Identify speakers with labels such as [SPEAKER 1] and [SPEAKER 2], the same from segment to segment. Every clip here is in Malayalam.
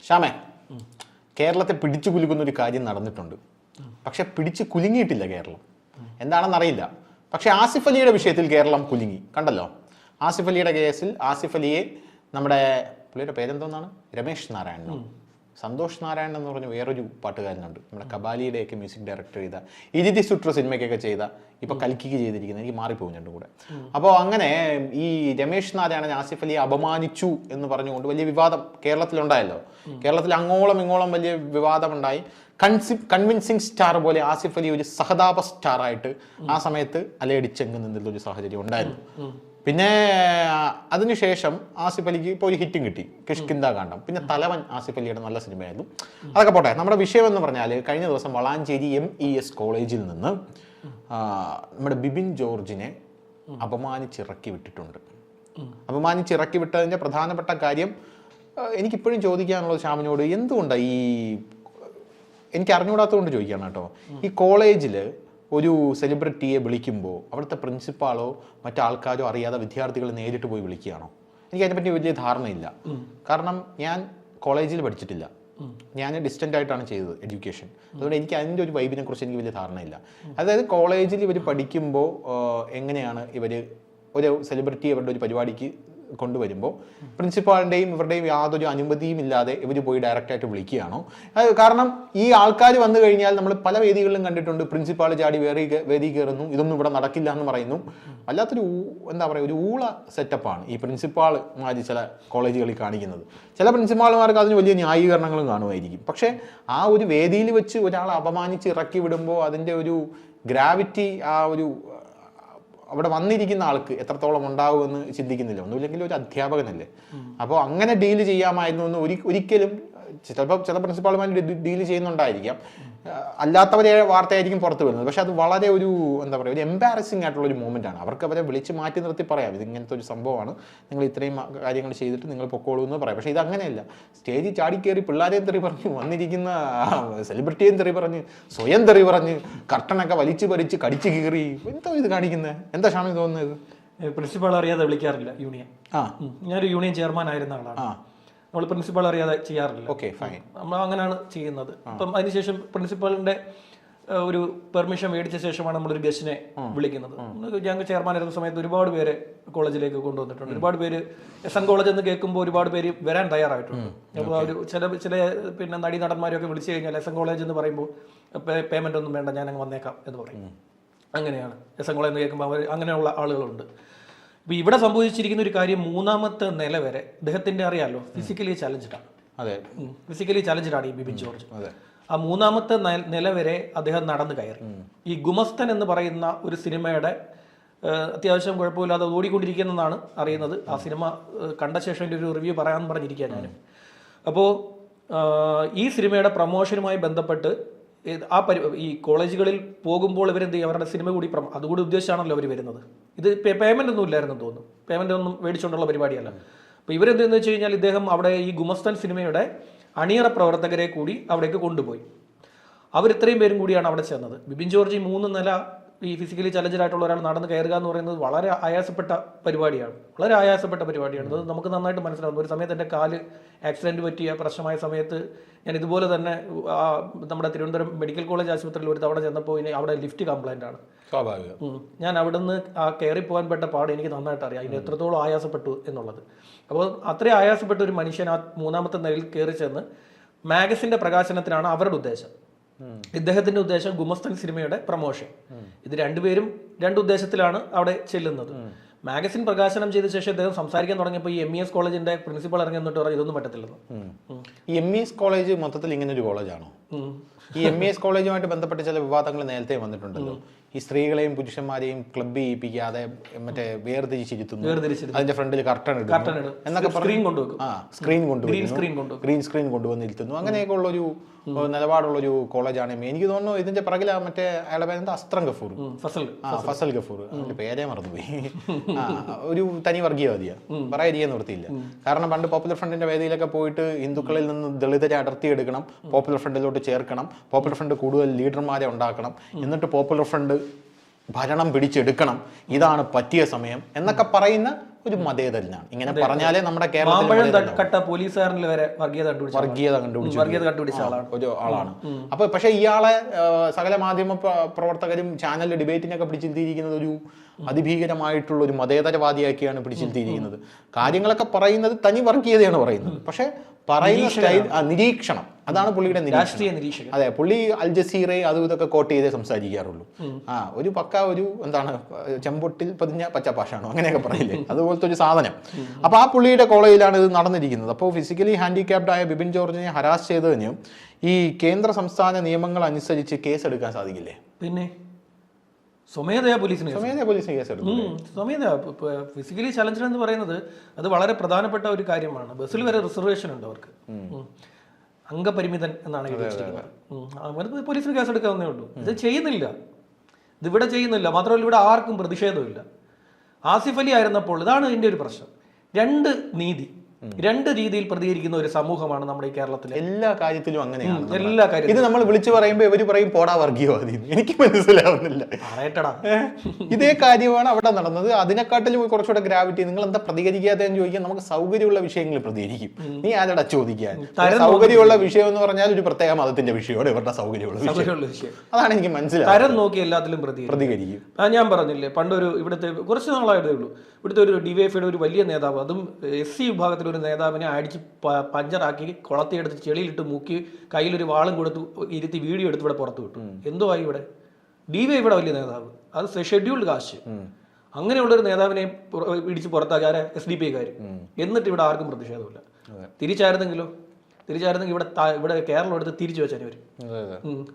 [SPEAKER 1] ശ്യാമേ, കേരളത്തെ പിടിച്ചു കുലുക്കുന്ന ഒരു കാര്യം നടന്നിട്ടുണ്ട്. പക്ഷെ പിടിച്ച് കുലുങ്ങിയിട്ടില്ല കേരളം. എന്താണെന്നറിയില്ല. പക്ഷെ ആസിഫ് അലിയുടെ വിഷയത്തിൽ കേരളം കുലുങ്ങി. കണ്ടല്ലോ, ആസിഫ് അലിയുടെ കേസിൽ ആസിഫ് അലിയെ നമ്മുടെ പുള്ളിയുടെ പേരെന്തോന്നാണ്, രമേശ് നാരായണനോ സന്തോഷ് നാരായണൻ എന്ന് പറഞ്ഞ വേറൊരു പാട്ടുകാരനുണ്ട്, നമ്മുടെ കബാലിയുടെയൊക്കെ മ്യൂസിക് ഡയറക്ടർ ചെയ്ത ഇരിതി സുട്ര സിനിമയ്ക്കൊക്കെ ചെയ്ത, ഇപ്പൊ കൽക്കിക്ക് ചെയ്തിരിക്കുന്നത്, എനിക്ക് മാറിപ്പോകും രണ്ടും കൂടെ. അപ്പോൾ അങ്ങനെ ഈ രമേശ് നാരായണൻ ആസിഫ് അലിയെ അപമാനിച്ചു എന്ന് പറഞ്ഞുകൊണ്ട് വലിയ വിവാദം കേരളത്തിലുണ്ടായല്ലോ. കേരളത്തിൽ അങ്ങോളം ഇങ്ങോളം വലിയ വിവാദമുണ്ടായി. കൺവിൻസിങ് സ്റ്റാർ പോലെ ആസിഫ് അലി ഒരു സഹതാപ സ്റ്റാറായിട്ട് ആ സമയത്ത് അലയടിച്ചെങ്ങ് നിന്നുള്ളൊരു സാഹചര്യം ഉണ്ടായിരുന്നു. പിന്നെ അതിനുശേഷം ആസിഫ് അലിക്ക് ഇപ്പോൾ ഒരു ഹിറ്റും കിട്ടി, കിഷ്കിന്ദ കാണ്ഡം. പിന്നെ തലവൻ ആസിഫ് അലിയുടെ നല്ല സിനിമയായിരുന്നു. അതൊക്കെ പോട്ടെ. നമ്മുടെ വിഷയം എന്ന് പറഞ്ഞാൽ കഴിഞ്ഞ ദിവസം വളാഞ്ചേരി MES കോളേജിൽ നിന്ന് നമ്മുടെ ബിബിൻ ജോർജിനെ അപമാനിച്ചിറക്കി വിട്ടിട്ടുണ്ട്. അപമാനിച്ചിറക്കി വിട്ടതിൻ്റെ പ്രധാനപ്പെട്ട കാര്യം എനിക്കിപ്പോഴും ചോദിക്കാനുള്ളത് ശ്യാമിനോട്, എന്തുകൊണ്ടാണ് എനിക്ക് അറിഞ്ഞുകൂടാത്തതുകൊണ്ട് ചോദിക്കുകയാണ് കേട്ടോ. ഈ കോളേജിൽ ഒരു സെലിബ്രിറ്റിയെ വിളിക്കുമ്പോൾ അവിടുത്തെ പ്രിൻസിപ്പാളോ മറ്റാൾക്കാരോ അറിയാതെ വിദ്യാർത്ഥികൾ നേരിട്ട് പോയി വിളിക്കുകയാണോ? എനിക്ക് അതിനെപ്പറ്റി വലിയ ധാരണയില്ല. കാരണം ഞാൻ കോളേജിൽ പഠിച്ചിട്ടില്ല, ഞാൻ ഡിസ്റ്റൻ്റ് ആയിട്ടാണ് ചെയ്തത് എഡ്യൂക്കേഷൻ. അതുകൊണ്ട് എനിക്ക് അതിൻ്റെ ഒരു വൈബിനെ കുറിച്ച് എനിക്ക് വലിയ ധാരണയില്ല. അതായത് കോളേജിൽ ഇവർ പഠിക്കുമ്പോൾ എങ്ങനെയാണ് ഇവർ ഒരു സെലിബ്രിറ്റി അവരുടെ ഒരു പരിപാടിക്ക് കൊണ്ടുവരുമ്പോൾ പ്രിൻസിപ്പാളിൻ്റെയും ഇവരുടെയും യാതൊരു അനുമതിയും ഇല്ലാതെ ഇവർ പോയി ഡയറക്റ്റായിട്ട് വിളിക്കുകയാണോ? കാരണം ഈ ആൾക്കാർ വന്നു കഴിഞ്ഞാൽ നമ്മൾ പല വേദികളിലും കണ്ടിട്ടുണ്ട്, പ്രിൻസിപ്പാൾ ചാടി വേദി കയറുന്നു, ഇതൊന്നും ഇവിടെ നടക്കില്ല എന്ന് പറയുന്നു. വല്ലാത്തൊരു എന്താ പറയുക, ഒരു ഊള സെറ്റപ്പാണ് ഈ പ്രിൻസിപ്പാൾമാർ ചില കോളേജുകളിൽ കാണിക്കുന്നത്. ചില പ്രിൻസിപ്പാൾമാർക്ക് അതിന് വലിയ ന്യായീകരണങ്ങളും കാണുമായിരിക്കും. പക്ഷേ ആ ഒരു വേദിയിൽ വെച്ച് ഒരാളെ അപമാനിച്ച് ഇറക്കി വിടുമ്പോൾ അതിൻ്റെ ഒരു ഗ്രാവിറ്റി, ആ ഒരു അവിടെ വന്നിരിക്കുന്ന ആൾക്ക് എത്രത്തോളം ഉണ്ടാകുമെന്ന് ചിന്തിക്കുന്നില്ല. ഒന്നുമില്ലെങ്കിൽ ഒരു അധ്യാപകനല്ലേ. അപ്പോൾ അങ്ങനെ ഡീല് ചെയ്യാമായിരുന്നു എന്ന് ഒരിക്കലും ചിലപ്പോൾ ചില പ്രിൻസിപ്പാൾമാർ ഡീല് ചെയ്യുന്നുണ്ടായിരിക്കാം, അല്ലാത്തവരെ വാർത്തയായിരിക്കും പുറത്ത് വരുന്നത്. പക്ഷെ അത് വളരെ ഒരു എന്താ പറയുക, ഒരു എംബാരസിങ് ആയിട്ടുള്ള ഒരു മൂമെൻ്റ് ആണ്. അവർക്ക് അവരെ വിളിച്ച് മാറ്റി നിർത്തി പറയാം, ഇതിങ്ങനത്തെ ഒരു സംഭവമാണ്, നിങ്ങൾ ഇത്രയും കാര്യങ്ങൾ ചെയ്തിട്ട് നിങ്ങൾ പൊക്കോളൂ എന്ന് പറയാം. പക്ഷേ ഇതങ്ങനെയല്ല. സ്റ്റേജിൽ ചാടിക്കയറി പിള്ളേരെയും തെറി പറഞ്ഞ്, വന്നിരിക്കുന്ന സെലിബ്രിറ്റിയും തെറി പറഞ്ഞ്, സ്വയം തെറി പറഞ്ഞ്, കർട്ടനൊക്കെ വലിച്ചു പറിച്ച് കടിച്ചു കീറി, എന്തോ ഇത് കാണിക്കുന്നത്? എന്താ ഷാമി തോന്നുന്നത്?
[SPEAKER 2] പ്രിൻസിപ്പാൾ അറിയാതെ വിളിക്കാറില്ല യൂണിയൻ. ഞാനൊരു യൂണിയൻ ചെയർമാൻ ആയിരുന്ന ആളാണ്. നമ്മൾ പ്രിൻസിപ്പാൾ അറിയാതെ ചെയ്യാറില്ല.
[SPEAKER 1] Okay, fine.
[SPEAKER 2] നമ്മൾ അങ്ങനെയാണ് ചെയ്യുന്നത്. അപ്പം അതിനുശേഷം പ്രിൻസിപ്പാളിന്റെ ഒരു പെർമിഷൻ മേടിച്ച ശേഷമാണ് നമ്മളൊരു ഗസ്റ്റിനെ വിളിക്കുന്നത്. ഞങ്ങൾ ചെയർമാൻ ആയിരുന്ന സമയത്ത് ഒരുപാട് പേര് കോളേജിലേക്ക് കൊണ്ടുവന്നിട്ടുണ്ട്. ഒരുപാട് പേര് SN കോളേജ് എന്ന് കേൾക്കുമ്പോൾ ഒരുപാട് പേര് വരാൻ തയ്യാറായിട്ടുണ്ട്. അപ്പോൾ ഒരു ചില പിന്നെ നടന്മാരൊക്കെ വിളിച്ചു കഴിഞ്ഞാൽ SN കോളേജ് എന്ന് പറയുമ്പോൾ പേയ്മെന്റ് ഒന്നും വേണ്ട, ഞാൻ അങ്ങ് വന്നേക്കാം എന്ന് പറയും. അങ്ങനെയാണ് SN കോളേജ് എന്ന് കേൾക്കുമ്പോൾ അവർ അങ്ങനെയുള്ള ആളുകളുണ്ട്. ഇപ്പൊ ഇവിടെ സംഭവിച്ചിരിക്കുന്ന ഒരു കാര്യം, മൂന്നാമത്തെ നില വരെ അദ്ദേഹത്തിന്റെ അറിയാലോ ഫിസിക്കലി ചലഞ്ചഡാണ്.
[SPEAKER 1] അതെ,
[SPEAKER 2] ഫിസിക്കലി ചലഞ്ചഡാണ് ഈ ബിബിൻ ജോർജ്. ആ മൂന്നാമത്തെ നില വരെ അദ്ദേഹം നടന്നു കയറി. ഈ ഗുമസ്തൻ എന്ന് പറയുന്ന ഒരു സിനിമയുടെ അത്യാവശ്യം കുഴപ്പമില്ലാതെ ഓടിക്കൊണ്ടിരിക്കുന്നതാണ് അറിയുന്നത്. ആ സിനിമ കണ്ട ശേഷം എൻ്റെ ഒരു റിവ്യൂ പറയാമെന്ന് പറഞ്ഞിരിക്കുക ഞാൻ. അപ്പോൾ ഈ സിനിമയുടെ പ്രൊമോഷനുമായി ബന്ധപ്പെട്ട് ഈ കോളേജുകളിൽ പോകുമ്പോൾ ഇവരെന്ത് ചെയ്യും, അവരുടെ സിനിമ കൂടി അതുകൂടി ഉദ്ദേശിച്ചാണല്ലോ അവർ വരുന്നത്. ഇത് പേയ്മെന്റ് ഒന്നും ഇല്ലായിരുന്നു തോന്നുന്നു, പേയ്മെന്റ് ഒന്നും മേടിച്ചുകൊണ്ടുള്ള പരിപാടിയല്ല. അപ്പോൾ ഇവരെന്തെന്ന് വെച്ച് കഴിഞ്ഞാൽ ഇദ്ദേഹം അവിടെ ഈ ഗുമസ്തൻ സിനിമയുടെ അണിയറ പ്രവർത്തകരെ കൂടി അവിടേക്ക് കൊണ്ടുപോയി. അവരിത്രയും പേരും കൂടിയാണ് അവിടെ ചെന്നത്. ബിബിൻ ജോർജ് 3 നില ഈ ഫിസിക്കലി ചലഞ്ചഡായിട്ടുള്ള ഒരാൾ നടന്ന് കയറുക എന്ന് പറയുന്നത് വളരെ ആയാസപ്പെട്ട പരിപാടിയാണ്. അത് നമുക്ക് നന്നായിട്ട് മനസ്സിലാകുന്നു. ഒരു സമയത്ത് എൻ്റെ കാല് ആക്സിഡന്റ് പറ്റിയ പ്രശ്നമായ സമയത്ത് ഞാൻ ഇതുപോലെ തന്നെ നമ്മുടെ തിരുവനന്തപുരം മെഡിക്കൽ കോളേജ് ആശുപത്രിയിൽ ഒരു തവണ ചെന്നപ്പോൾ അവിടെ ലിഫ്റ്റ് കംപ്ലൈന്റ് ആണ്.
[SPEAKER 1] സ്വാഭാവികം.
[SPEAKER 2] ഞാൻ അവിടുന്ന് ആ കയറി പോകാൻ പെട്ട പാട് എനിക്ക് നന്നായിട്ട് അറിയാം, അതിന് എത്രത്തോളം ആയാസപ്പെട്ടു എന്നുള്ളത്. അപ്പോൾ അത്രയും ആയാസപ്പെട്ട ഒരു മനുഷ്യൻ ആ മൂന്നാമത്തെ നിലയിൽ കയറി ചെന്ന് മാഗസിന്റെ പ്രകാശനത്തിനാണ് അവരുടെ ഉദ്ദേശം. ഇദ്ദേഹത്തിന്റെ ഉദ്ദേശം ഗുമസ്തൻ സിനിമയുടെ പ്രൊമോഷൻ. ഇത് രണ്ടുപേരും രണ്ട് ഉദ്ദേശത്തിലാണ് അവിടെ ചെല്ലുന്നത്. മാഗസിൻ പ്രകാശനം ചെയ്ത ശേഷം അദ്ദേഹം സംസാരിക്കാൻ തുടങ്ങിയപ്പോൾ ഈ MES കോളേജിന്റെ പ്രിൻസിപ്പൾ ഇറങ്ങി എന്നിട്ട് പറഞ്ഞു ഇതൊന്നും പറ്റത്തില്ലെന്ന്.
[SPEAKER 1] ഈ MES കോളേജ് മൊത്തത്തിൽ ഇങ്ങനെ ഒരു കോളേജാണോ? ഈ MES കോളേജുമായിട്ട് ബന്ധപ്പെട്ട് ചില വിവാദങ്ങൾ നേരത്തെ വന്നിട്ടുണ്ടല്ലോ. ഈ സ്ത്രീകളെയും പുരുഷന്മാരെയും ക്ലബ് ചെയ്യിപ്പിക്കാതെ മറ്റേ വേർതിരിച്ചിരുത്തുന്നു, അതിന്റെ ഫ്രണ്ടിൽ കർട്ടൻ ഇടും എന്നൊക്കെ ഗ്രീൻ സ്ക്രീൻ കൊണ്ടുവന്നിരുത്തുന്നു. അങ്ങനെയൊക്കെ ഉള്ളൊരു നിലപാടുള്ളൊരു കോളേജാണ്. എനിക്ക് തോന്നുന്നു ഇതിന്റെ പിറകിൽ മറ്റേ അയാളുടെ പേരെന്താ, അസ്ത്രം ഗഫൂർ, ഫസൽ ഗഫൂർ, അതിന്റെ പേരേ മറന്നുപോയി. ഒരു തനി വർഗീയവാദിയാ, പറയാതിരിക്കാൻ നിവൃത്തിയില്ല. കാരണം പണ്ട് പോപ്പുലർ ഫ്രണ്ടിന്റെ വേദിയിലൊക്കെ പോയിട്ട് ഹിന്ദുക്കളിൽ നിന്ന് ദളിതരെ അടർത്തിയെടുക്കണം, പോപ്പുലർ ഫ്രണ്ടിലോട്ട് ചേർക്കണം, പോപ്പുലർ ഫ്രണ്ട് കൂടുതൽ ലീഡർമാരെ ഉണ്ടാക്കണം, എന്നിട്ട് പോപ്പുലർ ഫ്രണ്ട് ഭരണം പിടിച്ചെടുക്കണം, ഇതാണ് പറ്റിയ സമയം എന്നൊക്കെ പറയുന്ന ഒരു മതേതരനാണ്. ഇങ്ങനെ പറഞ്ഞാലേ നമ്മുടെ
[SPEAKER 2] മാമ്പഴം കട്ട പോലീസുകാരനിൽ വരെ വർഗീയത കണ്ടുപിടിച്ച
[SPEAKER 1] ഒരു ആളാണ്. അപ്പൊ പക്ഷെ ഇയാളെ സകല മാധ്യമ പ്രവർത്തകരും ചാനൽ ഡിബേറ്റിനൊക്കെ പിടിച്ചിരുത്തിയിരിക്കുന്നത് ഒരു അതിഭീകരമായിട്ടുള്ള ഒരു മതേതരവാദിയാക്കിയാണ് പിടിച്ചിരുത്തിയിരിക്കുന്നത്. കാര്യങ്ങളൊക്കെ പറയുന്നത് തനി വർഗീയതയാണ് പറയുന്നത്, പക്ഷെ പറയുന്ന സ്റ്റൈൽ നിരീക്ഷണം, അതാണ് പുള്ളിയുടെ
[SPEAKER 2] നിരീക്ഷണം.
[SPEAKER 1] അതെ, പുള്ളി അൽ ജസീറെ അതും ഇതൊക്കെ കോട്ട് ചെയ്തേ സംസാരിക്കാറുള്ളൂ. ഒരു പക്ക ഒരു എന്താണ് ചെമ്പൊട്ടിൽ പതിഞ്ഞ പച്ചപ്പാഷാണോ അങ്ങനെയൊക്കെ പറയില്ലേ, അതുപോലത്തെ ഒരു സാധനം. അപ്പൊ ആ പുള്ളിയുടെ കോളേജിലാണ് ഇത് നടന്നിരിക്കുന്നത്. അപ്പോൾ ഫിസിക്കലി ഹാൻഡിക്യാപ്ഡ് ആയ ബിപിൻ ജോർജിനെ ഹരാസ് ചെയ്തതിന് ഈ കേന്ദ്ര സംസ്ഥാന നിയമങ്ങൾ അനുസരിച്ച് കേസ് എടുക്കാൻ സാധിക്കില്ലേ?
[SPEAKER 2] പിന്നെ സ്വമേധയാ പോലീസിന്
[SPEAKER 1] കേസ് എടുക്കും.
[SPEAKER 2] സ്വമേധയാ ഫിസിക്കലി ചലഞ്ചഡ് എന്ന് പറയുന്നത് അത് വളരെ പ്രധാനപ്പെട്ട ഒരു കാര്യമാണ്. ബസ്സിൽ വരെ റിസർവേഷൻ ഉണ്ട് അവർക്ക്, അംഗപരിമിതൻ എന്നാണ് എഴുതിയിരിക്കുന്നത്. പോലീസിന് കേസ് എടുക്കാവുന്നേ ഉള്ളൂ. ഇത് ചെയ്യുന്നില്ല, ഇതിവിടെ ചെയ്യുന്നില്ല. മാത്രമല്ല ഇവിടെ ആർക്കും പ്രതിഷേധമില്ല. ആസിഫ് അലി ആയിരുന്നപ്പോൾ ഇതാണ് ഇതിന്റെ ഒരു പ്രശ്നം. രണ്ട് രീതിയിൽ പ്രതികരിക്കുന്ന ഒരു സമൂഹമാണ് നമ്മുടെ ഈ കേരളത്തിലെ.
[SPEAKER 1] എല്ലാ കാര്യത്തിലും അങ്ങനെയാണ്.
[SPEAKER 2] എല്ലാ കാര്യത്തിലും
[SPEAKER 1] ഇത് നമ്മൾ വിളിച്ചു പറയുമ്പോൾ ഇവര് പറയും പോടാ വർഗീയവാദി. എനിക്ക് മനസ്സിലാവുന്നില്ല. ഇതേ കാര്യമാണ് അവിടെ നടന്നത്. അതിനെക്കാട്ടിലും കുറച്ചുകൂടെ ഗ്രാവിറ്റി. നിങ്ങൾ എന്താ പ്രതികരിക്കാതെന്ന് ചോദിക്കാൻ നമുക്ക് സൗകര്യമുള്ള വിഷയങ്ങൾ പ്രതികരിക്കും. നീ ആരടാ ചോദിക്കാൻ? സൗകര്യമുള്ള വിഷയം എന്ന് പറഞ്ഞാൽ ഒരു പ്രത്യേക മതത്തിന്റെ വിഷയമാണ് ഇവരുടെ സൗകര്യമുള്ള വിഷയം. അതാണ് എനിക്ക് മനസ്സിലാവും.
[SPEAKER 2] തരം നോക്കി എല്ലാത്തിലും പ്രതികരിക്കും. ഞാൻ പറഞ്ഞില്ലേ, പണ്ടൊരു ഇവിടുത്തെ കുറച്ച് നാളായിട്ടേ ഉള്ളൂ, ഇവിടുത്തെ ഒരു ഡിവൈഎഫ്ഐയുടെ ഒരു വലിയ നേതാവ്, അതും SC വിഭാഗത്തിലെ ഒരു നേതാവിനെ അടിച്ച് പഞ്ചറാക്കി കുളത്തിയെടുത്ത് ചെളിയിലിട്ട് മുക്കി കയ്യിലൊരു വാളും കൊടുത്ത് ഇരുത്തി വീഡിയോ എടുത്ത് ഇവിടെ പുറത്തു വിട്ടു. എന്തുവായി ഇവിടെ? ഡിവൈഎഫ്ഐയുടെ വലിയ നേതാവ്, അത് ഷെഡ്യൂൾഡ് കാസ്റ്റ്, അങ്ങനെയുള്ളൊരു നേതാവിനെ ഇടിച്ച് പുറത്താക്കി ആരെ? SDPIക്കാർ. എന്നിട്ട് ഇവിടെ ആർക്കും പ്രതിഷേധമില്ല. തിരിച്ചായിരുന്നെങ്കിൽ ഇവിടെ കേരളം എടുത്ത് തിരിച്ചു വെച്ചാൽ വരും.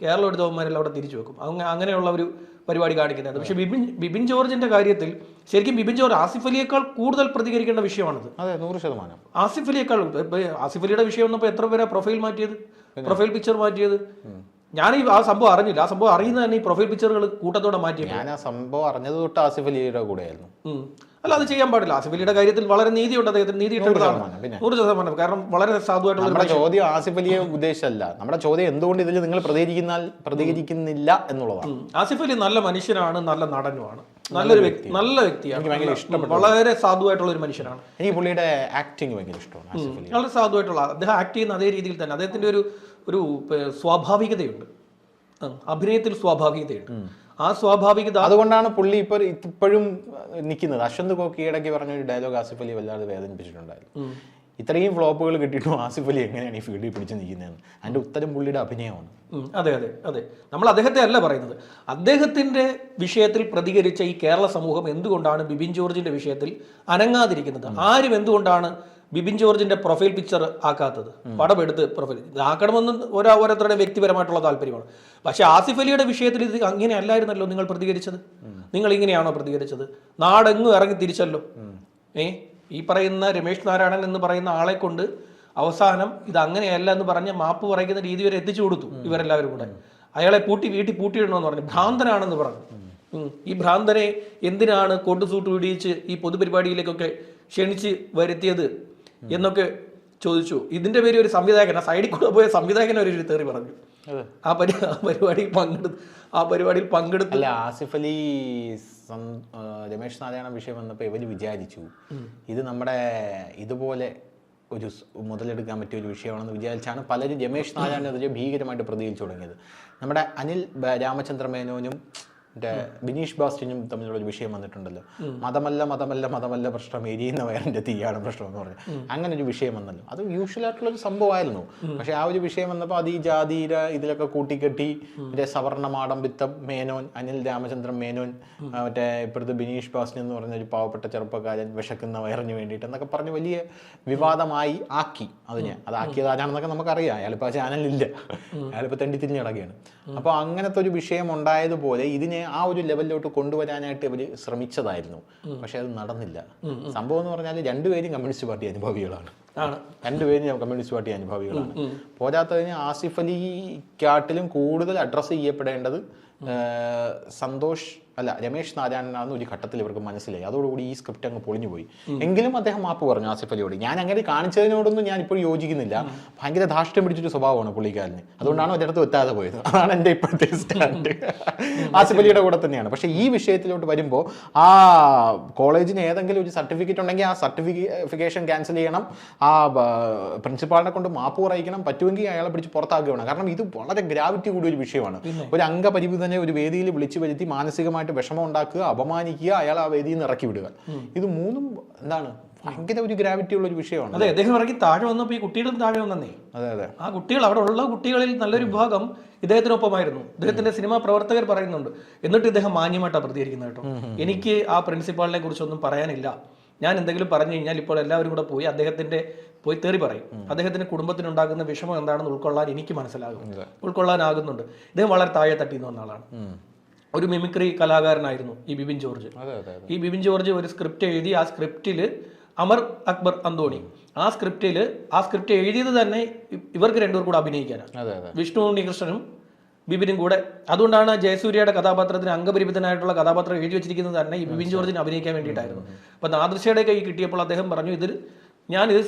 [SPEAKER 2] കേരളം എടുത്തവന്മാരെല്ലാം അവിടെ തിരിച്ചു വെക്കും. അങ്ങനെയുള്ള ഒരു പരിപാടി കാണിക്കുന്നത്. പക്ഷെ ബിപിൻ ജോർജിന്റെ കാര്യത്തിൽ ശരിക്കും ബിപിൻ ജോർജ് ആസിഫ് അലിയേക്കാൾ കൂടുതൽ പ്രതികരിക്കേണ്ട വിഷയമാണിത്.
[SPEAKER 1] 100%.
[SPEAKER 2] ആസിഫ് അലിയുടെ വിഷയം വന്നപ്പോൾ എത്ര പേരാ പ്രൊഫൈൽ പിക്ചർ മാറ്റിയത്? ഞാൻ ആ സംഭവം അറിഞ്ഞില്ല. ആ സംഭവം അറിയുന്നത് തന്നെ ഈ പ്രൊഫൈൽ പിക്ചറുകൾ കൂട്ടത്തോടെ മാറ്റിയത്.
[SPEAKER 1] ഞാൻ ആ സംഭവം അറിഞ്ഞത് തൊട്ട് ആസിഫ് അലിയുടെ കൂടെയായിരുന്നു.
[SPEAKER 2] അല്ല, അത് ചെയ്യാൻ പാടില്ല. ആസിഫ് അലിയുടെ കാര്യത്തിൽ വളരെ നീതിയുണ്ട്. അദ്ദേഹത്തിന് നീതി 100%. കാരണം വളരെ സാധുവായിട്ടുള്ള
[SPEAKER 1] ചോദ്യം ആസിഫ് അലിയെ ഉദ്ദേശിച്ചല്ല. നമ്മുടെ ചോദ്യം എന്തുകൊണ്ട് ഇതിൽ നിങ്ങൾ പ്രതികരിക്കുന്നില്ല എന്നുള്ളതാണ്.
[SPEAKER 2] ആസിഫ് അലി നല്ല മനുഷ്യനാണ്, നല്ല നടനുമാണ്, നല്ല വ്യക്തിയാണ്, വളരെ സാധുവായിട്ടുള്ള ഒരു മനുഷ്യനാണ്.
[SPEAKER 1] എനിക്ക് പുള്ളിയുടെ ആക്ടിങ് ഭയങ്കര ഇഷ്ടമാണ്.
[SPEAKER 2] വളരെ സാധുവായിട്ടുള്ള, അദ്ദേഹം ആക്ട് ചെയ്യുന്ന അതേ രീതിയിൽ തന്നെ അദ്ദേഹത്തിന്റെ ഒരു സ്വാഭാവികതയുണ്ട്, അഭിനയത്തിൽ സ്വാഭാവികതയുണ്ട്. ആ സ്വാഭാവികത
[SPEAKER 1] അതുകൊണ്ടാണ് പുള്ളി ഇപ്പോഴും നിൽക്കുന്നത്. അശ്വന്ത് കോക്കി ഇടയ്ക്ക് പറഞ്ഞൊരു ഡയലോഗ് ആസിഫ് അലി വല്ലാതെ വേദനിപ്പിച്ചിട്ടുണ്ടായിരുന്നു. ഇത്രയും ഫ്ലോപ്പുകൾ കിട്ടിയിട്ടും ആസിഫ് അലി എങ്ങനെയാണ് ഈ ഫീൽഡിൽ പിടിച്ചു നിൽക്കുന്നതെന്ന്. അതിന്റെ ഉത്തരം പുള്ളിയുടെ അഭിനയമാണ്.
[SPEAKER 2] അതെ. നമ്മൾ അദ്ദേഹത്തെ അല്ല പറയുന്നത്. അദ്ദേഹത്തിന്റെ വിഷയത്തിൽ പ്രതികരിച്ച ഈ കേരള സമൂഹം എന്തുകൊണ്ടാണ് ബിപിൻ ജോർജിന്റെ വിഷയത്തിൽ അനങ്ങാതിരിക്കുന്നത്? ആരും എന്തുകൊണ്ടാണ് ബിപിൻ ജോർജിന്റെ പ്രൊഫൈൽ പിക്ചർ ആക്കാത്തത്? പടമെടുത്ത് പ്രൊഫൈൽ ആക്കണമെന്ന് ഓരോരുത്തരുടെ വ്യക്തിപരമായിട്ടുള്ള താല്പര്യമാണ്. പക്ഷെ ആസിഫ് അലിയുടെ വിഷയത്തിൽ ഇത് അങ്ങനെ അല്ലായിരുന്നല്ലോ നിങ്ങൾ പ്രതികരിച്ചത്. നിങ്ങൾ ഇങ്ങനെയാണോ പ്രതികരിച്ചത്? നാടെങ്ങും ഇറങ്ങി തിരിച്ചല്ലോ. ഈ പറയുന്ന രമേശ് നാരായണൻ എന്ന് പറയുന്ന ആളെ കൊണ്ട് അവസാനം ഇത് അങ്ങനെയല്ല എന്ന് പറഞ്ഞ് മാപ്പ് പറയുന്ന രീതി വരെ എത്തിച്ചു കൊടുത്തു ഇവരെല്ലാവരും കൂടെ. അയാളെ വീട്ടിൽ പൂട്ടിയിടണമെന്ന് പറഞ്ഞു, ഭ്രാന്തനാണെന്ന് പറഞ്ഞു. ഈ ഭ്രാന്തനെ എന്തിനാണ് കോട്ടുസൂട്ട് പിടിയിച്ച് ഈ പൊതുപരിപാടിയിലേക്കൊക്കെ ക്ഷണിച്ച് വരുത്തിയത് എന്നൊക്കെ ചോദിച്ചു. ഇതിന്റെ പേര് ഒരു സംവിധായകൻ, ആ സൈഡിൽ കൂടെ പോയ സംവിധായകൻ ഒരു തെറി പറഞ്ഞു. ആ പരിപാടിയിൽ പങ്കെടുത്തില്ല.
[SPEAKER 1] ആസിഫ് അലി രമേശ് നാരായണ വിഷയം വന്നപ്പോൾ ഇവര് വിചാരിച്ചു ഇത് നമ്മുടെ ഇതുപോലെ ഒരു മുതലെടുക്കാൻ പറ്റിയ ഒരു വിഷയമാണെന്ന് വിചാരിച്ചാണ് പലരും രമേശ് നാരായണനെതിരെ ഭീകരമായിട്ട് പ്രതികരിച്ചു തുടങ്ങിയത്. നമ്മുടെ അനിൽ രാമചന്ദ്ര മേനോനും ബിനീഷ് ബാസ്റ്റിനും തമ്മിലുള്ള ഒരു വിഷയം വന്നിട്ടുണ്ടല്ലോ. മതമല്ല പ്രശ്നം, എരിയുന്ന വയറിന്റെ തീയാണ് പ്രശ്നം എന്ന് പറഞ്ഞു. അങ്ങനെ ഒരു വിഷയം വന്നല്ലോ. അത് യൂഷ്വൽ ആയിട്ടുള്ള ഒരു സംഭവമായിരുന്നു. പക്ഷെ ആ ഒരു വിഷയം വന്നപ്പോൾ അത് ഈ ജാതിര ഇതിലൊക്കെ കൂട്ടിക്കെട്ടി സവർണ മാടമ്പിത്തം മേനോൻ, അനിൽ രാമചന്ദ്രൻ മേനോൻ, മറ്റേ ഇപ്പോഴത്തെ ബിനീഷ് ബാസ്റ്റിൻ എന്ന് പറഞ്ഞ ഒരു പാവപ്പെട്ട ചെറുപ്പക്കാരൻ വിശക്കുന്ന വയറിന് വേണ്ടിയിട്ട് എന്നൊക്കെ പറഞ്ഞ് വലിയ വിവാദമായി ആക്കി. അതാക്കിയത് ആരാണെന്നൊക്കെ നമുക്കറിയാം. അയാളിപ്പോൾ ആ ചാനലില്ല, അയാളിപ്പോൾ തെണ്ടി തിരിഞ്ഞ് കിടക്കുകയാണ്. അപ്പോൾ അങ്ങനത്തെ ഒരു വിഷയം ഉണ്ടായതുപോലെ ഇതിനെ ആ ഒരു ലെവലിലോട്ട് കൊണ്ടുവരാനായിട്ട് ഇവർ ശ്രമിച്ചതായിരുന്നു. പക്ഷെ അത് നടന്നില്ല. സംഭവം എന്ന് പറഞ്ഞാൽ രണ്ടുപേരും കമ്മ്യൂണിസ്റ്റ് പാർട്ടി അനുഭാവികളാണ്. പോരാത്തതിന് ആസിഫ് അലിക്കാട്ടിലും കൂടുതൽ അഡ്രസ്സ് ചെയ്യപ്പെടേണ്ടത് സന്തോഷ് അല്ല രമേശ് നാരായണനാണെന്ന് ഒരു ഘട്ടത്തിൽ ഇവർക്ക് മനസ്സിലായി. അതോടുകൂടി ഈ സ്ക്രിപ്റ്റ് അങ്ങ് പൊളിഞ്ഞു പോയി. എങ്കിലും അദ്ദേഹം മാപ്പ് പറഞ്ഞു ആസിഫ് അലിയോട്. ഞാൻ അങ്ങനെ കാണിച്ചതിനോടൊന്നും ഞാൻ ഇപ്പോൾ യോജിക്കുന്നില്ല. ഭയങ്കര ധാർഷ്ട്യം പിടിച്ചൊരു സ്വഭാവമാണ് പുള്ളിക്കാരന്. അതുകൊണ്ടാണ് ഒരിടത്ത് എത്താതെ പോയത്. അതാണ് എൻ്റെ ഇപ്പോഴത്തെ സ്റ്റാൻഡ്. ആസിഫ് അലിയുടെ കൂടെ തന്നെയാണ്. പക്ഷേ ഈ വിഷയത്തിലോട്ട് വരുമ്പോൾ ആ കോളേജിന് ഏതെങ്കിലും ഒരു സർട്ടിഫിക്കറ്റ് ഉണ്ടെങ്കിൽ ആ സർട്ടിഫിക്കേഷൻ ക്യാൻസൽ ചെയ്യണം, ആ പ്രിൻസിപ്പാളിനെ കൊണ്ട് മാപ്പ് പറയിക്കണം, പറ്റുമെങ്കിൽ അയാളെ പിടിച്ച് പുറത്താക്കുകയാണ്. കാരണം ഇത് വളരെ ഗ്രാവിറ്റി കൂടിയ ഒരു വിഷയമാണ്. ഒരു അംഗപരിമിതനെ ഒരു വേദിയിൽ വിളിച്ചു വരുത്തി മാനസികമായിട്ട് വിഷമം ഉണ്ടാക്കുക, അപമാനിക്കുക, അയാൾ ആ വേദിയിൽ നിന്ന് ഇറക്കി വിടുക, ഇത് മൂന്നും എന്താണ് ഭയങ്കര ഒരു ഗ്രാവിറ്റി ഉള്ള ഒരു വിഷയമാണ്.
[SPEAKER 2] അതെ, അദ്ദേഹം ഇറക്കി താഴെ വന്നപ്പോൾ ഈ കുട്ടികളും താഴെ വന്നേ.
[SPEAKER 1] അതെ അതെ,
[SPEAKER 2] ആ കുട്ടികൾ അവിടെ ഉള്ള കുട്ടികളിൽ നല്ലൊരു വിഭാഗം ഇദ്ദേഹത്തിനൊപ്പമായിരുന്നു. ഇദ്ദേഹത്തിന്റെ സിനിമാ പ്രവർത്തകർ പറയുന്നുണ്ട്. എന്നിട്ട് ഇദ്ദേഹം മാന്യമായിട്ടാണ് പ്രതികരിക്കുന്നത് കേട്ടോ. എനിക്ക് ആ പ്രിൻസിപ്പാളിനെ കുറിച്ചൊന്നും പറയാനില്ല, ഞാൻ എന്തെങ്കിലും പറഞ്ഞു കഴിഞ്ഞാൽ ഇപ്പോൾ എല്ലാവരും കൂടെ പോയി അദ്ദേഹത്തിന്റെ പോയി തെറി പറയും. അദ്ദേഹത്തിന്റെ കുടുംബത്തിനുണ്ടാകുന്ന വിഷമം എന്താണെന്ന് ഉൾക്കൊള്ളാൻ എനിക്ക് ഉൾക്കൊള്ളാനാകുന്നുണ്ട്. ഇദ്ദേഹം വളരെ താഴെ തട്ടിന്ന് വന്ന ആളാണ്. ഒരു മിമിക്രി കലാകാരനായിരുന്നു ഈ ബിബിൻ ജോർജ്. ഈ ബിബിൻ ജോർജ് ഒരു സ്ക്രിപ്റ്റ് എഴുതി. ആ സ്ക്രിപ്റ്റിൽ അമർ അക്ബർ അന്തോണി ആ സ്ക്രിപ്റ്റ് എഴുതിയത് തന്നെ ഇവർക്ക് രണ്ടുപേർ കൂടെ അഭിനയിക്കാനാണ്. വിഷ്ണു ഉണ്ണികൃഷ്ണനും ബിബിനും കൂടെ. അതുകൊണ്ടാണ് ജയസൂര്യയുടെ കഥാപാത്രത്തിന് അംഗപരിമിതനായിട്ടുള്ള കഥാപാത്രം എഴുതി വെച്ചിരിക്കുന്നത് തന്നെ ഈ ബിബിൻ ജോർജിന് അഭിനയിക്കാൻ വേണ്ടിയിട്ടായിരുന്നു. അപ്പോൾ നാദൃശയുടെ കൈ കിട്ടിയപ്പോൾ അദ്ദേഹം പറഞ്ഞു, ഞാനിത്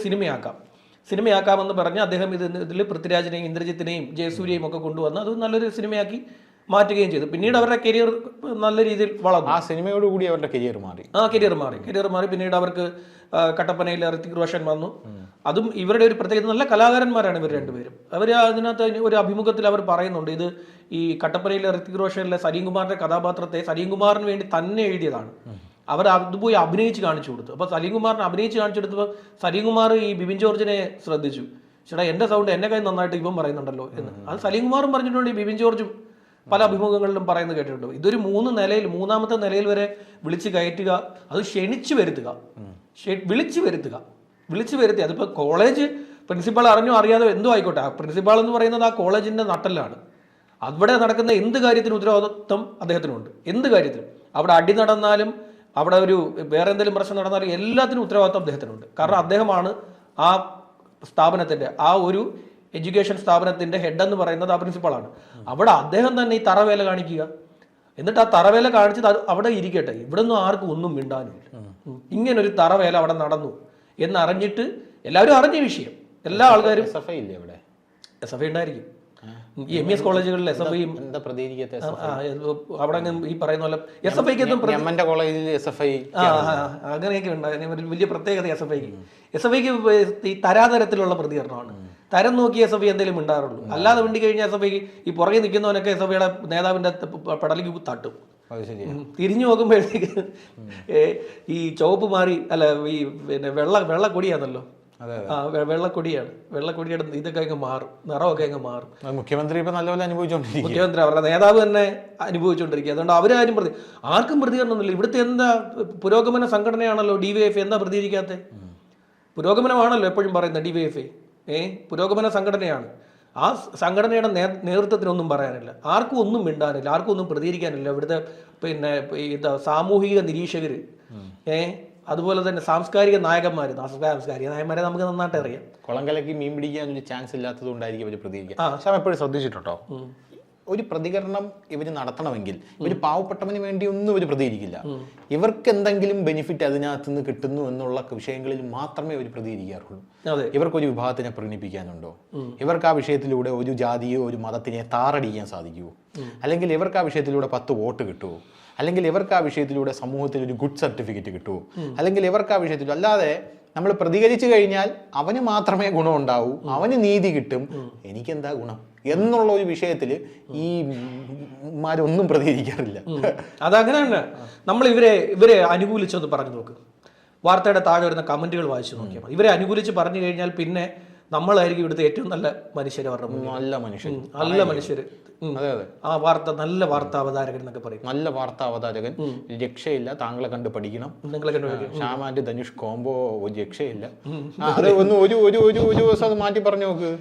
[SPEAKER 2] സിനിമയാക്കാമെന്ന് പറഞ്ഞ് അദ്ദേഹം ഇതിൽ പൃഥ്വിരാജിനെയും ഇന്ദ്രജിത്തിനെയും ജയസൂര്യയും ഒക്കെ കൊണ്ടുവന്ന് അത് നല്ലൊരു സിനിമയാക്കി മാറ്റുകയും ചെയ്തു. പിന്നീട് അവരുടെ കരിയർ നല്ല രീതിയിൽ വളർന്നു.
[SPEAKER 1] ആ സിനിമയോടുകൂടി അവരുടെ കരിയർ മാറി.
[SPEAKER 2] കരിയർ മാറി. പിന്നീട് അവർക്ക് കട്ടപ്പനയിൽ ഋത്തിക് റോഷൻ വന്നു. അതും ഇവരുടെ ഒരു പ്രത്യേകത, നല്ല കലാകാരന്മാരാണ് ഇവർ രണ്ടുപേരും. അവർ അതിനകത്ത് ഒരു അഭിമുഖത്തിൽ അവർ പറയുന്നുണ്ട്, ഇത് ഈ കട്ടപ്പനയിലെ ഋത്തിക് റോഷനിലെ സലീം കുമാറിന്റെ കഥാപാത്രത്തെ സലീം കുമാറിന് വേണ്ടി തന്നെ എഴുതിയതാണ്. അവർ അത് പോയി അഭിനയിച്ച് കാണിച്ചു കൊടുത്തു. അപ്പോൾ സലീം കുമാറിനെ അഭിനയിച്ച് കാണിച്ചു കൊടുത്തപ്പോൾ സലീം കുമാർ ഈ ബിബിൻ ജോർജിനെ ശ്രദ്ധിച്ചു. ചേട്ടാ എൻ്റെ സൗണ്ട് എന്നെ കൈ നന്നായിട്ട് ഇവൻ പറയുന്നുണ്ടല്ലോ എന്ന്. അത് സലീം കുമാറും പറഞ്ഞിട്ടുണ്ട്, ഈ ബിബിൻ ജോർജും പല അഭിമുഖങ്ങളിലും പറയുന്നത് കേട്ടിട്ടുണ്ട്. ഇതൊരു മൂന്നാമത്തെ നിലയിൽ വരെ വിളിച്ച് കയറ്റുക, അത് ക്ഷണിച്ചു വരുത്തുക, വിളിച്ചു വരുത്തി. അതിപ്പോൾ കോളേജ് പ്രിൻസിപ്പാൾ അറിഞ്ഞോ അറിയാതോ എന്തോ ആയിക്കോട്ടെ, ആ പ്രിൻസിപ്പാൾ എന്ന് പറയുന്നത് ആ കോളേജിൻ്റെ നട്ടെല്ലാണ്. അവിടെ നടക്കുന്ന എന്ത് കാര്യത്തിനും ഉത്തരവാദിത്വം അദ്ദേഹത്തിനുണ്ട്. എന്ത് കാര്യത്തിനും, അവിടെ അടി നടന്നാലും അവിടെ ഒരു വേറെ എന്തെങ്കിലും പ്രശ്നം നടന്നാലും എല്ലാത്തിനും ഉത്തരവാദിത്വം അദ്ദേഹത്തിനുണ്ട്. കാരണം അദ്ദേഹമാണ് ആ സ്ഥാപനത്തിൻ്റെ, ആ ഒരു എഡ്യൂക്കേഷൻ സ്ഥാപനത്തിൻ്റെ ഹെഡ് എന്ന് പറയുന്നത് ആ പ്രിൻസിപ്പാളാണ്. അവിടെ അദ്ദേഹം തന്നെ ഈ തറവേല കാണിക്കുക, എന്നിട്ട് ആ തറവേല കാണിച്ചത് അവിടെ ഇരിക്കട്ടെ, ഇവിടെ ഒന്നും ആർക്കും ഒന്നും മിണ്ടാനില്ല. ഇങ്ങനൊരു തറവേല അവിടെ നടന്നു എന്നറിഞ്ഞിട്ട് എല്ലാവരും അറിഞ്ഞ വിഷയം, എല്ലാ ആൾക്കാരും SFI ഉണ്ടായിരിക്കും. ഈ MES കോളേജുകളിൽ SFI അവിടെ ഈ പറയുന്ന പോലെ SFIക്ക് അങ്ങനെയൊക്കെ ഉണ്ടായിരുന്നു. വലിയ പ്രത്യേകത SFIക്ക് ഈ തരാതരത്തിലുള്ള പ്രതികരണമാണ്. തരം നോക്കി SFI എന്തെങ്കിലും ഉണ്ടാറുള്ളൂ. അല്ലാതെ വേണ്ടി കഴിഞ്ഞാൽ SFIക്ക് ഈ പുറകെ നിൽക്കുന്നവനൊക്കെ SFIയുടെ നേതാവിന്റെ പെടലിക്ക് തട്ടും. തിരിഞ്ഞു നോക്കുമ്പോഴത്തേക്ക് ഈ ചുവപ്പ് മാറി അല്ല ഈ പിന്നെ വെള്ളക്കൊടിയാണല്ലോ, വെള്ളക്കൊടിയുടെ ഇതൊക്കെ അങ്ങ് മാറും, നിറമൊക്കെ അങ്ങ് മാറും.
[SPEAKER 1] മുഖ്യമന്ത്രി ഇപ്പൊ നല്ലപോലെ അനുഭവിച്ചോണ്ടിരിക്കും.
[SPEAKER 2] മുഖ്യമന്ത്രി അവരുടെ നേതാവ് തന്നെ അനുഭവിച്ചുകൊണ്ടിരിക്കുക. അതുകൊണ്ട് അവരാരും ആർക്കും പ്രതികരണമൊന്നുമില്ല. ഇവിടുത്തെ എന്താ പുരോഗമന സംഘടനയാണല്ലോ DYFI, എന്താ പ്രതികരിക്കാത്ത? പുരോഗമനമാണല്ലോ എപ്പോഴും പറയുന്നത് DYFI. പുരോഗമന സംഘടനയാണ്. ആ സംഘടനയുടെ നേതൃത്വത്തിനൊന്നും പറയാനില്ല, ആർക്കും ഒന്നും മിണ്ടാനില്ല, ആർക്കും ഒന്നും പ്രതികരിക്കാനില്ല. ഇവിടുത്തെ പിന്നെ സാമൂഹിക നിരീക്ഷകർ, അതുപോലെ തന്നെ സാംസ്കാരിക നായകന്മാരെ നമുക്ക് നന്നായിട്ട് അറിയാം.
[SPEAKER 1] കുളങ്കലയ്ക്ക് മീൻ പിടിക്കാൻ ഒരു ചാൻസ് ഇല്ലാത്തത് കൊണ്ടായിരിക്കും അവർ പ്രതികരിക്കുക. എപ്പോഴും ശ്രദ്ധിച്ചിട്ടുണ്ടോ, ഒരു പ്രതികരണം ഇവർ നടത്തണമെങ്കിൽ ഇവർ പാവപ്പെട്ടവന് വേണ്ടി ഒന്നും ഇവർ പ്രതികരിക്കില്ല. ഇവർക്ക് എന്തെങ്കിലും ബെനിഫിറ്റ് അതിനകത്ത് നിന്ന് കിട്ടുന്നു എന്നുള്ള വിഷയങ്ങളിൽ മാത്രമേ അവർ പ്രതികരിക്കാറുള്ളൂ. ഇവർക്കൊരു വിഭാഗത്തിനെ പ്രീണിപ്പിക്കാനുണ്ടോ, ഇവർക്ക് ആ വിഷയത്തിലൂടെ ഒരു ജാതിയോ ഒരു മതത്തിനെ താറടിക്കാൻ സാധിക്കുമോ, അല്ലെങ്കിൽ ഇവർക്ക് ആ വിഷയത്തിലൂടെ 10 വോട്ട് കിട്ടുമോ, അല്ലെങ്കിൽ ഇവർക്ക് ആ വിഷയത്തിലൂടെ സമൂഹത്തിൽ ഒരു ഗുഡ് സർട്ടിഫിക്കറ്റ് കിട്ടുമോ, അല്ലെങ്കിൽ ഇവർക്ക് ആ വിഷയത്തിൽ അല്ലാതെ നമ്മൾ പ്രതികരിച്ചു കഴിഞ്ഞാൽ അവന് മാത്രമേ ഗുണം ഉണ്ടാവൂ, അവന് നീതി കിട്ടും, എനിക്കെന്താ ഗുണം എന്നുള്ള ഒരു വിഷയത്തിൽ ഈ മാരൊന്നും പ്രതികരിക്കാറില്ല.
[SPEAKER 2] അതങ്ങനെ തന്നെ. നമ്മൾ ഇവരെ അനുകൂലിച്ചൊന്ന് പറഞ്ഞു നോക്ക്, വാർത്തയുടെ താഴെ വരുന്ന കമന്റുകൾ വായിച്ചു നോക്കിയാൽ മതി. ഇവരെ അനുകൂലിച്ച് പറഞ്ഞു കഴിഞ്ഞാൽ പിന്നെ നമ്മളായിരിക്കും ഇവിടുത്തെ ഏറ്റവും നല്ല മനുഷ്യർ, നല്ല മനുഷ്യർ. ആ വാർത്ത നല്ല വാർത്താ അവതാരകൻ എന്നൊക്കെ പറയും. നല്ല വാർത്താ അവതാരകൻ, രക്ഷയില്ല, താങ്കളെ കണ്ട് പഠിക്കണം, ശ്യാം ആൻഡ് ധനുഷ് കോംബോ ഒരു രക്ഷയില്ല. അത് ഒന്ന് ഒരു ദിവസം അത് മാറ്റി പറഞ്ഞു നോക്ക്.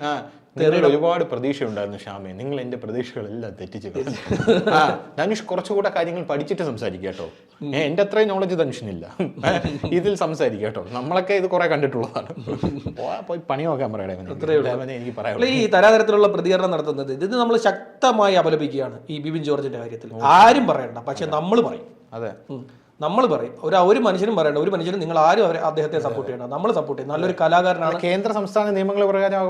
[SPEAKER 1] നിങ്ങളിൽ ഒരുപാട് പ്രതീക്ഷയുണ്ടായിരുന്നു ഷ്യാമേ, നിങ്ങൾ എന്റെ പ്രതീക്ഷകളെല്ലാം തെറ്റിച്ചു കളഞ്ഞു. ധനുഷ് കുറച്ചുകൂടെ കാര്യങ്ങൾ പഠിച്ചിട്ട് സംസാരിക്കുക കേട്ടോ. എന്റെ അത്രയും നോളജ് ധനുഷിനില്ല, ഇതിൽ സംസാരിക്കുക കേട്ടോ. നമ്മളൊക്കെ ഇത് കുറെ കണ്ടിട്ടുള്ളതാണ്. പോയി പണി നോക്കാൻ പറയണേ എനിക്ക് പറയാം.
[SPEAKER 2] ഈ തരാതരത്തിലുള്ള പ്രതികരണം നടത്തുന്നത് ഇത് നമ്മൾ ശക്തമായി അപലപിക്കുകയാണ് ഈ ബിബിൻ ജോർജിന്റെ കാര്യത്തിൽ. ആരും പറയണ്ട, പക്ഷെ നമ്മൾ പറയും.
[SPEAKER 1] അതെ,
[SPEAKER 2] നമ്മൾ പറയും. ഒരു മനുഷ്യനും പറയണ്ട, ഒരു മനുഷ്യനും നിങ്ങൾ ആരും അദ്ദേഹത്തെ സപ്പോർട്ട് ചെയ്യണം, നമ്മൾ സപ്പോർട്ട് ചെയ്യണം. നല്ലൊരു കലാകാരനാണ്.
[SPEAKER 1] കേന്ദ്ര സംസ്ഥാന നിയമങ്ങൾ പ്രകാരം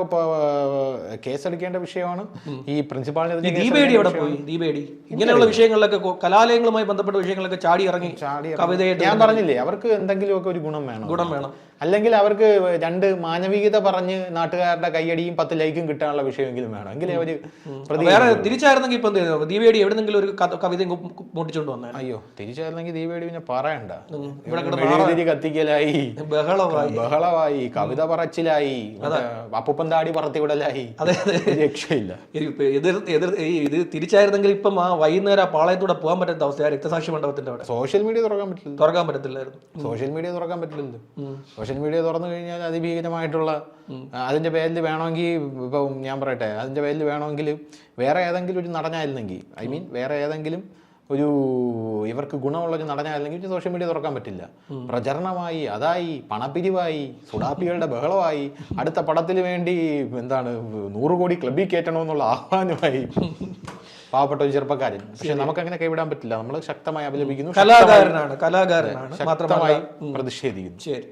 [SPEAKER 1] കേസെടുക്കേണ്ട വിഷയമാണ് ഈ പ്രിൻസിപ്പാളിനെ.
[SPEAKER 2] ദീപേടി എവിടെ പോയി? ദീപേടി ഇങ്ങനെയുള്ള വിഷയങ്ങളിലൊക്കെ, കലാലയങ്ങളുമായി ബന്ധപ്പെട്ട വിഷയങ്ങളൊക്കെ ചാടി ഇറങ്ങി കവിതയായിട്ട്.
[SPEAKER 1] ഞാൻ പറഞ്ഞില്ലേ, അവർക്ക് എന്തെങ്കിലുമൊക്കെ ഒരു ഗുണം വേണം. അല്ലെങ്കിൽ അവർക്ക് 2 മാനവികത പറഞ്ഞ് നാട്ടുകാരുടെ കയ്യടിയും 10 ലൈക്കും കിട്ടാനുള്ള വിഷയമെങ്കിലും വേണം. എങ്കിലേ അവര്
[SPEAKER 2] വേറെ തിരിച്ചായിരുന്നെങ്കിൽ ഇപ്പൊ ദീപേടി എവിടെന്നെങ്കിലും ഒരു കവിത മുട്ടിച്ചോണ്ട് വന്നാൽ.
[SPEAKER 1] അയ്യോ, തിരിച്ചായിരുന്നെങ്കിൽ ദീപേടി പിന്നെ പറയണ്ട. മെഴുകുതിരി കത്തിക്കലായി, ബഹളമായി, കവിത പറച്ചിലായി, അപ്പൂപ്പൻ താടി പറത്തിവിടലായി. രക്ഷയില്ല.
[SPEAKER 2] ഇത് തിരിച്ചായിരുന്നെങ്കിൽ ഇപ്പം ആ വൈകുന്നേരം ആ പാളയത്തൂടെ പോകാൻ പറ്റാത്ത അവസ്ഥ. രക്തസാക്ഷി മണ്ഡപത്തിന്റെ അവിടെ
[SPEAKER 1] സോഷ്യൽ മീഡിയ തുറക്കാൻ പറ്റത്തില്ലായിരുന്നു.
[SPEAKER 2] സോഷ്യൽ മീഡിയ
[SPEAKER 1] തുറക്കാൻ പറ്റില്ലല്ലോ. സോഷ്യൽ മീഡിയ തുറന്നു കഴിഞ്ഞാൽ അതിഭീകരമായിട്ടുള്ള, അതിന്റെ പേരിൽ വേണമെങ്കിൽ, ഇപ്പം ഞാൻ പറയട്ടെ, അതിന്റെ പേരിൽ വേണമെങ്കിൽ വേറെ ഏതെങ്കിലും ഒരു നടനായിരുന്നെങ്കിൽ, വേറെ ഏതെങ്കിലും ഒരു ഇവർക്ക് ഗുണമുള്ളൊരു നടനായിരുന്നെങ്കിൽ സോഷ്യൽ മീഡിയ തുറക്കാൻ പറ്റില്ല. പ്രചരണമായി, അതായി, പണപ്പിരിവായി, സുഡാപ്പികളുടെ ബഹളമായി, അടുത്ത പടത്തിന് വേണ്ടി 100 കോടി ക്ലബിൽ കയറ്റണമെന്നുള്ള ആഹ്വാനമായി പാവപ്പെട്ട ഒരു ചെറുപ്പക്കാരൻ. പക്ഷെ നമുക്ക് അങ്ങനെ കൈവിടാൻ പറ്റില്ല. നമ്മൾ ശക്തമായി അപലപിക്കുന്നു,
[SPEAKER 2] കലാകാരനാണ്,
[SPEAKER 1] ശക്തമായി പ്രതിഷേധിക്കുന്നു.
[SPEAKER 2] ശരി.